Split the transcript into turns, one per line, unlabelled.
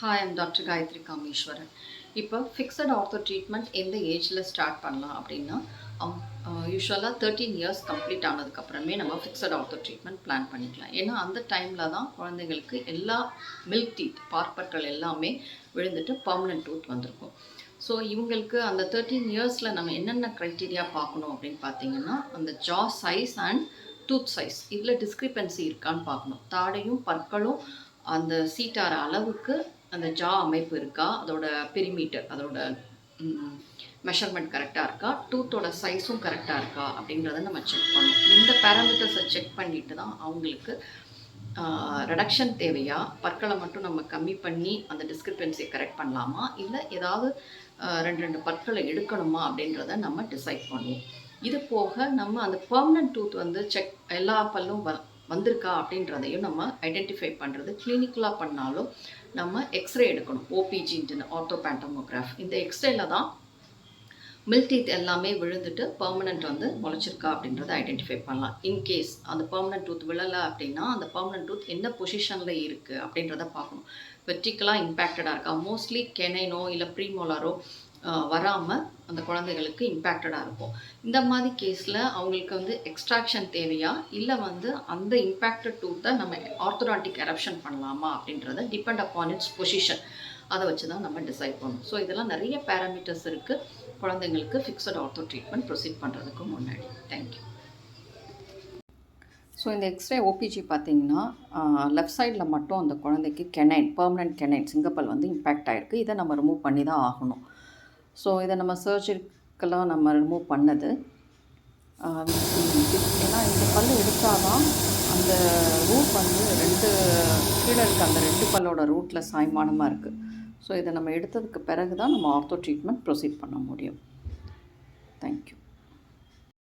Hi, I'm Dr. Gayatri Kameshwaran. இப்போ fixed ortho treatment எந்த ஏஜில் ஸ்டார்ட் பண்ணலாம் அப்படின்னா யூஸ்வலாக 13 இயர்ஸ் கம்ப்ளீட் ஆனதுக்கப்புறமே நம்ம ஃபிக்ஸட் ஆர்த்தோ ட்ரீட்மெண்ட் பிளான் பண்ணிக்கலாம். ஏன்னா அந்த டைமில் தான் குழந்தைங்களுக்கு எல்லா மில்க் டீத் பார்ப்பற்கள் எல்லாமே விழுந்துட்டு பர்மனெண்ட் டூத் வந்திருக்கும். ஸோ இவங்களுக்கு அந்த 13 இயர்ஸில் நம்ம என்னென்ன க்ரைட்டீரியா பார்க்கணும் அப்படின்னு பார்த்தீங்கன்னா, அந்த ஜா சைஸ் அண்ட் டூத் சைஸ் இதில் டிஸ்கிரிப்பன்சி இருக்கான்னு பார்க்கணும். தாடையும் பற்களும் அந்த சீட்டார அளவுக்கு அந்த ஜா அமைப்பு இருக்கா, அதோட பெரிமீட்டர், அதோட மெஷர்மெண்ட் கரெக்டாக இருக்கா, டூத்தோட சைஸும் கரெக்டாக இருக்கா அப்படின்றத நம்ம செக் பண்ணணும். இந்த பேராமீட்டர்ஸை செக் பண்ணிட்டு தான் அவங்களுக்கு ரெடக்ஷன் தேவையா, பற்களை மட்டும் நம்ம கம்மி பண்ணி அந்த டிஸ்கிரிப்பன்சியை கரெக்ட் பண்ணலாமா, இல்லை ஏதாவது ரெண்டு பற்களை எடுக்கணுமா அப்படின்றத நம்ம டிசைட் பண்ணுவோம். இது போக நம்ம அந்த பெர்மனன்ட் டூத் வந்து செக் எல்லா பல்லும் வந்திருக்கா அப்படின்றதையும் நம்ம ஐடென்டிஃபை பண்ணுறது கிளினிக்கலாக பண்ணாலும் நம்ம எக்ஸ்ரே எடுக்கணும். ஓபிஜின்னு ஆர்த்தோபேண்டமோகிராஃப். இந்த எக்ஸ்ரேல தான் மில்க் டீத் எல்லாமே விழுந்துட்டு பெர்மனன்ட் வந்து முளைச்சிருக்கா அப்படின்றத ஐடென்டிஃபை பண்ணலாம். இன்கேஸ் அந்த பெர்மனன்ட் டூத் விழலை அப்படின்னா அந்த பெர்மனன்ட் டூத் என்ன பொசிஷனில் இருக்குது அப்படின்றத பார்க்கணும். வெர்டிக்கலாக இம்பேக்டடாக இருக்கா, மோஸ்ட்லி கெனைனோ இல்லை ப்ரீமோலாரோ வராமல் அந்த குழந்தைகளுக்கு இம்பேக்டடாக இருக்கும். இந்த மாதிரி கேஸில் அவங்களுக்கு வந்து எக்ஸ்ட்ராக்ஷன் தேவையா, இல்லை வந்து அந்த இம்பேக்டட் டூத்தை நம்ம ஆர்த்தோடான்டிக் எரப்ஷன் பண்ணலாமா அப்படின்றத டிபெண்ட் அப்பான் இட்ஸ் பொசிஷன், அதை வச்சு தான் நம்ம டிசைட் பண்ணணும். ஸோ இதெல்லாம் நிறைய பேராமீட்டர்ஸ் இருக்குது குழந்தைங்களுக்கு ஃபிக்ஸட் ஆர்த்தோ ட்ரீட்மெண்ட் ப்ரொசீட் பண்ணுறதுக்கு முன்னாடி. தேங்க்யூ. ஸோ இந்த எக்ஸ்ரே ஓபிஜி பார்த்திங்கன்னா லெஃப்ட் சைடில் மட்டும் அந்த குழந்தைக்கு கெனைன், பெர்மனன்ட் கெனைன், சிங்கப்பல் வந்து இம்பேக்ட் ஆகிருக்கு. இதை நம்ம ரிமூவ் பண்ணி தான் ஆகணும். ஸோ இதை நம்ம சர்ஜரிக்கெல்லாம் நம்ம ரிமூவ் பண்ணது. ஏன்னா இந்த பல் எடுத்தால் தான் அந்த ரூட் வந்து கீழே இருக்க அந்த 2 பல்லோட ரூட்டில் சாய்மானமாக இருக்குது. ஸோ இதை நம்ம எடுத்ததுக்கு பிறகு தான் நம்ம ஆர்த்தோ ட்ரீட்மெண்ட் ப்ரொசீட் பண்ண முடியும். தேங்க்யூ.